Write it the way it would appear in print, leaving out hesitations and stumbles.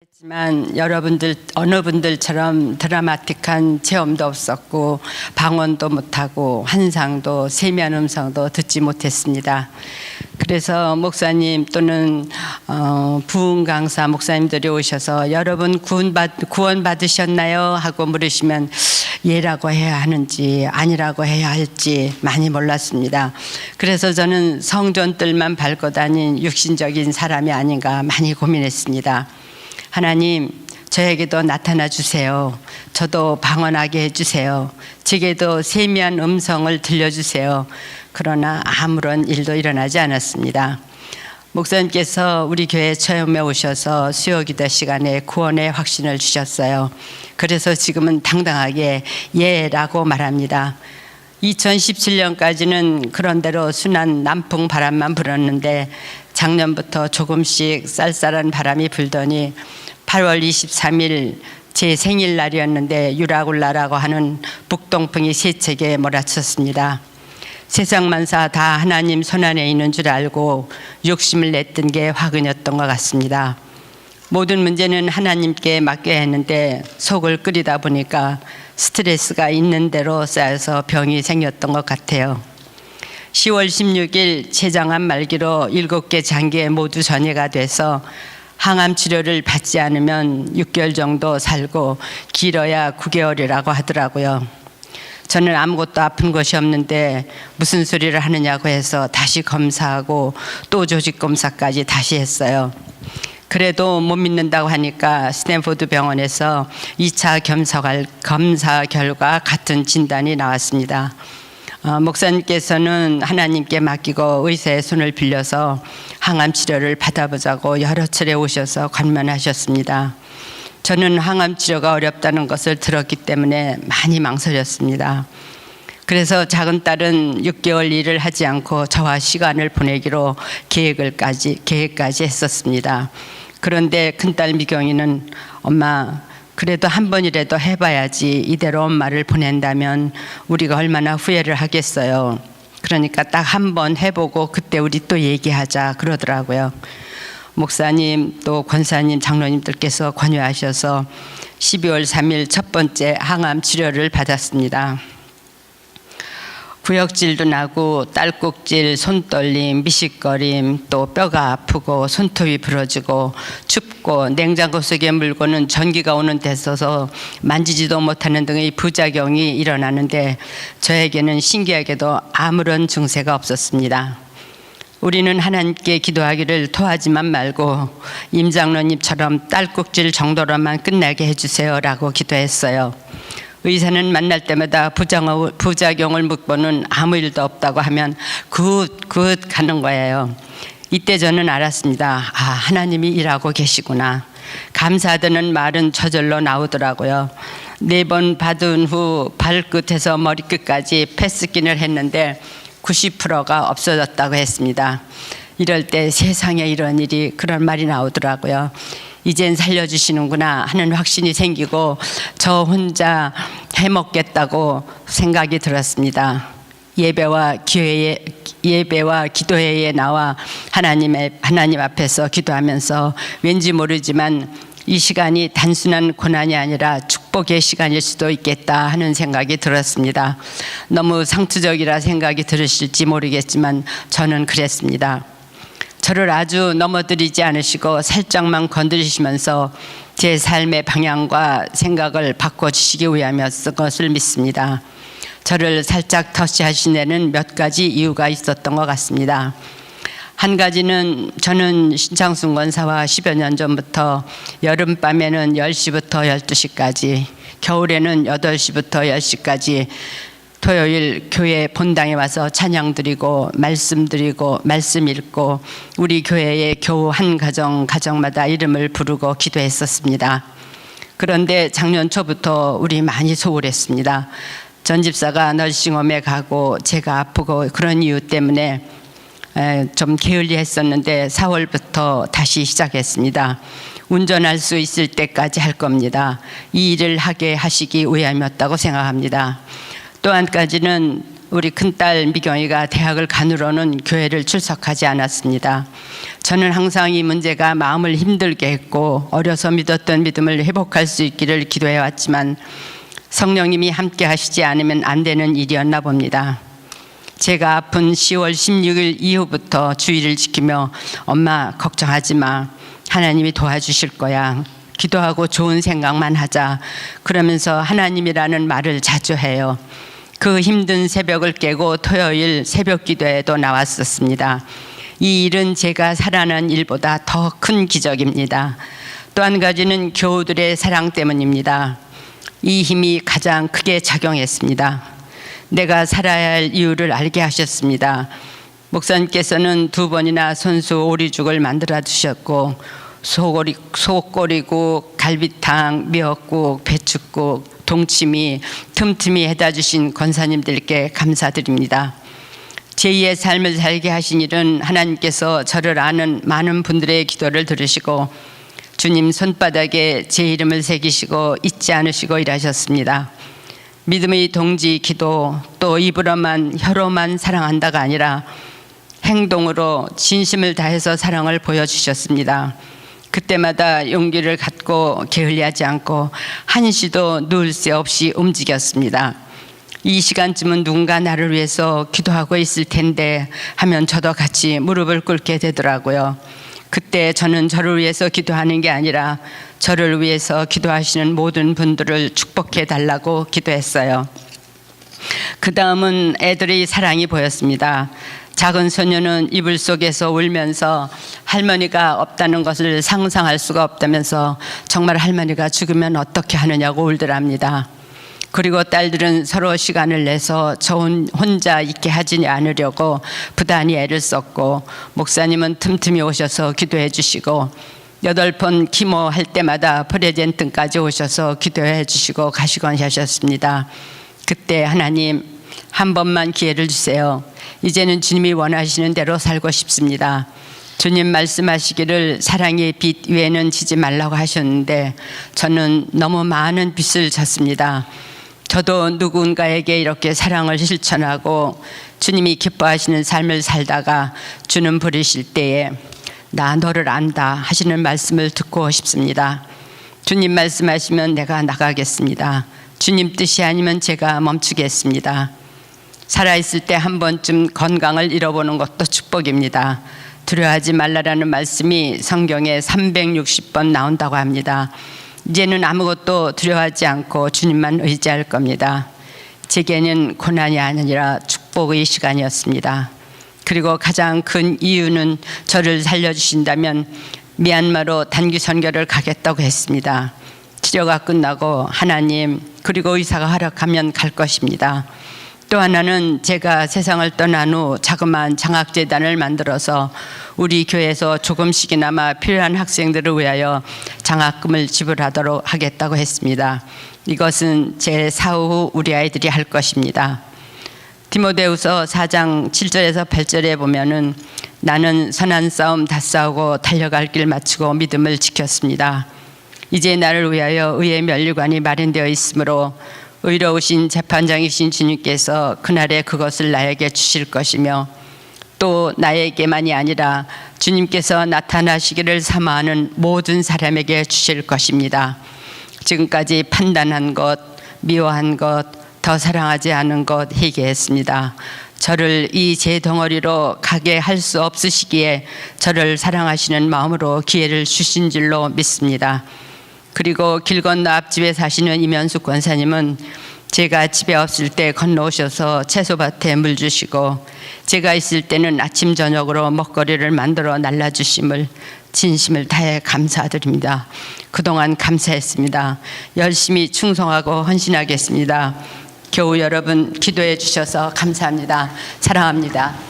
하지만 여러분들 어느 분들처럼 드라마틱한 체험도 없었고 방언도 못하고 환상도 세미한 음성도 듣지 못했습니다. 그래서 목사님 또는 부흥 강사 목사님들이 오셔서 여러분 구원 받으셨나요? 하고 물으시면 예라고 해야 하는지 아니라고 해야 할지 많이 몰랐습니다. 그래서 저는 성전들만 밟고 다닌 육신적인 사람이 아닌가 많이 고민했습니다. 하나님, 저에게도 나타나 주세요. 저도 방언하게 해주세요. 제게도 세미한 음성을 들려주세요. 그러나 아무런 일도 일어나지 않았습니다. 목사님께서 우리 교회 처음에 오셔서 수요기도 시간에 구원의 확신을 주셨어요. 그래서 지금은 당당하게 예라고 말합니다. 2017년까지는 그런대로 순한 남풍 바람만 불었는데 작년부터 조금씩 쌀쌀한 바람이 불더니 8월 23일 제 생일날이었는데 유라굴라라고 하는 북동풍이 세차게 몰아쳤습니다. 세상 만사 다 하나님 손안에 있는 줄 알고 욕심을 냈던 게 화근이었던 것 같습니다. 모든 문제는 하나님께 맡겨야 했는데 속을 끓이다 보니까 스트레스가 있는 대로 쌓여서 병이 생겼던 것 같아요. 10월 16일 췌장암 말기로 7개 장기에 모두 전이가 돼서 항암 치료를 받지 않으면 6개월 정도 살고 길어야 9개월이라고 하더라고요. 저는 아무것도 아픈 것이 없는데 무슨 소리를 하느냐고 해서 다시 검사하고 또 조직 검사까지 다시 했어요. 그래도 못 믿는다고 하니까 스탠포드 병원에서 2차 검사 결과 같은 진단이 나왔습니다. 목사님께서는 하나님께 맡기고 의사의 손을 빌려서 항암 치료를 받아보자고 여러 차례 오셔서 관만하셨습니다. 저는 항암 치료가 어렵다는 것을 들었기 때문에 많이 망설였습니다. 그래서 작은 딸은 6개월 일을 하지 않고 저와 시간을 보내기로 계획까지 했었습니다. 그런데 큰딸 미경이는 엄마 그래도 한 번이라도 해봐야지 이대로 엄마를 보낸다면 우리가 얼마나 후회를 하겠어요. 그러니까 딱 한 번 해보고 그때 우리 또 얘기하자 그러더라고요. 목사님 또 권사님 장로님들께서 권유하셔서 12월 3일 첫 번째 항암 치료를 받았습니다. 구역질도 나고 딸꾹질, 손떨림, 미식거림, 또 뼈가 아프고 손톱이 부러지고 춥고 냉장고 속에 물고는 전기가 오는 데 있어서 만지지도 못하는 등의 부작용이 일어나는데 저에게는 신기하게도 아무런 증세가 없었습니다. 우리는 하나님께 기도하기를 토하지만 말고 임 장로님처럼 딸꾹질 정도로만 끝나게 해주세요 라고 기도했어요. 의사는 만날 때마다 부작용을 묻고는 아무 일도 없다고 하면 굿 가는 거예요. 이때 저는 알았습니다. 하나님이 일하고 계시구나. 감사하다는 말은 저절로 나오더라고요. 4번 받은 후 발끝에서 머리끝까지 패스킨을 했는데 90%가 없어졌다고 했습니다. 이럴 때 세상에 이런 일이 그런 말이 나오더라고요. 이젠 살려주시는구나 하는 확신이 생기고 저 혼자 해먹겠다고 생각이 들었습니다. 예배와 기도회에 나와 하나님 앞에서 기도하면서 왠지 모르지만 이 시간이 단순한 고난이 아니라 축복의 시간일 수도 있겠다 하는 생각이 들었습니다. 너무 상투적이라 생각이 들으실지 모르겠지만 저는 그랬습니다. 저를 아주 넘어뜨리지 않으시고 살짝만 건드리시면서 제 삶의 방향과 생각을 바꿔주시기 위하여 쓴 것을 믿습니다. 저를 살짝 터치하신 데는 몇 가지 이유가 있었던 것 같습니다. 한 가지는 저는 신창순 권사와 10여 년 전부터 여름밤에는 10시부터 12시까지 겨울에는 8시부터 10시까지 토요일 교회 본당에 와서 찬양 드리고 말씀 드리고 말씀 읽고 우리 교회의 교우 한 가정마다 이름을 부르고 기도했었습니다. 그런데 작년 초부터 우리 많이 소홀했습니다. 전 집사가 널싱홈에 가고 제가 아프고 그런 이유 때문에 좀 게을리했었는데 4월부터 다시 시작했습니다. 운전할 수 있을 때까지 할 겁니다. 이 일을 하게 하시기 위함이었다고 생각합니다. 또 한 가지는 우리 큰딸 미경이가 대학을 간으로는 교회를 출석하지 않았습니다. 저는 항상 이 문제가 마음을 힘들게 했고 어려서 믿었던 믿음을 회복할 수 있기를 기도해 왔지만 성령님이 함께 하시지 않으면 안 되는 일이었나 봅니다. 제가 아픈 10월 16일 이후부터 주의를 지키며 엄마 걱정하지 마. 하나님이 도와주실 거야. 기도하고 좋은 생각만 하자. 그러면서 하나님이라는 말을 자주 해요. 그 힘든 새벽을 깨고 토요일 새벽 기도에도 나왔었습니다. 이 일은 제가 살아난 일보다 더 큰 기적입니다. 또 한 가지는 교우들의 사랑 때문입니다. 이 힘이 가장 크게 작용했습니다. 내가 살아야 할 이유를 알게 하셨습니다. 목사님께서는 2번이나 손수 오리죽을 만들어 주셨고 소꼬리국, 갈비탕, 미역국, 배춧국, 동치미 틈틈이 해다 주신 권사님들께 감사드립니다. 제2의 삶을 살게 하신 일은 하나님께서 저를 아는 많은 분들의 기도를 들으시고 주님 손바닥에 제 이름을 새기시고 잊지 않으시고 일하셨습니다. 믿음의 동지 기도, 또 입으로만 혀로만 사랑한다가 아니라 행동으로 진심을 다해서 사랑을 보여주셨습니다. 그때마다 용기를 갖고 게을리하지 않고 한시도 누울 새 없이 움직였습니다. 이 시간쯤은 누군가 나를 위해서 기도하고 있을 텐데 하면 저도 같이 무릎을 꿇게 되더라고요. 그때 저는 저를 위해서 기도하는 게 아니라 저를 위해서 기도하시는 모든 분들을 축복해 달라고 기도했어요. 그 다음은 애들의 사랑이 보였습니다. 작은 소녀는 이불 속에서 울면서 할머니가 없다는 것을 상상할 수가 없다면서 정말 할머니가 죽으면 어떻게 하느냐고 울더랍니다. 그리고 딸들은 서로 시간을 내서 저 혼자 있게 하지 않으려고 부단히 애를 썼고 목사님은 틈틈이 오셔서 기도해 주시고 8번 기모할 때마다 프레젠트까지 오셔서 기도해 주시고 가시곤 하셨습니다. 그때 하나님 한 번만 기회를 주세요. 이제는 주님이 원하시는 대로 살고 싶습니다. 주님 말씀하시기를 사랑의 빛 위에는 지지 말라고 하셨는데 저는 너무 많은 빛을 졌습니다. 저도 누군가에게 이렇게 사랑을 실천하고 주님이 기뻐하시는 삶을 살다가 주는 부르실 때에 나 너를 안다 하시는 말씀을 듣고 싶습니다. 주님 말씀하시면 내가 나가겠습니다. 주님 뜻이 아니면 제가 멈추겠습니다. 살아있을 때 한 번쯤 건강을 잃어보는 것도 축복입니다. 두려워하지 말라라는 말씀이 성경에 360번 나온다고 합니다. 이제는 아무것도 두려워하지 않고 주님만 의지할 겁니다. 제게는 고난이 아니라 축복의 시간이었습니다. 그리고 가장 큰 이유는 저를 살려주신다면 미얀마로 단기 선교를 가겠다고 했습니다. 치료가 끝나고 하나님 그리고 의사가 허락하면 갈 것입니다. 또 하나는 제가 세상을 떠난 후 자그마한 장학재단을 만들어서 우리 교회에서 조금씩이나마 필요한 학생들을 위하여 장학금을 지불하도록 하겠다고 했습니다. 이것은 제 사후 우리 아이들이 할 것입니다. 디모데후서 4장 7절에서 8절에 보면은 나는 선한 싸움 다 싸우고 달려갈 길 마치고 믿음을 지켰습니다. 이제 나를 위하여 의의 면류관이 마련되어 있으므로 의로우신 재판장이신 주님께서 그날에 그것을 나에게 주실 것이며 또 나에게만이 아니라 주님께서 나타나시기를 사모하는 모든 사람에게 주실 것입니다. 지금까지 판단한 것, 미워한 것, 더 사랑하지 않은 것 회개했습니다. 저를 이 제 덩어리로 가게 할 수 없으시기에 저를 사랑하시는 마음으로 기회를 주신 줄로 믿습니다. 그리고 길 건너 앞집에 사시는 이면숙 권사님은 제가 집에 없을 때 건너오셔서 채소밭에 물 주시고 제가 있을 때는 아침 저녁으로 먹거리를 만들어 날라주심을 진심을 다해 감사드립니다. 그동안 감사했습니다. 열심히 충성하고 헌신하겠습니다. 교우 여러분 기도해 주셔서 감사합니다. 사랑합니다.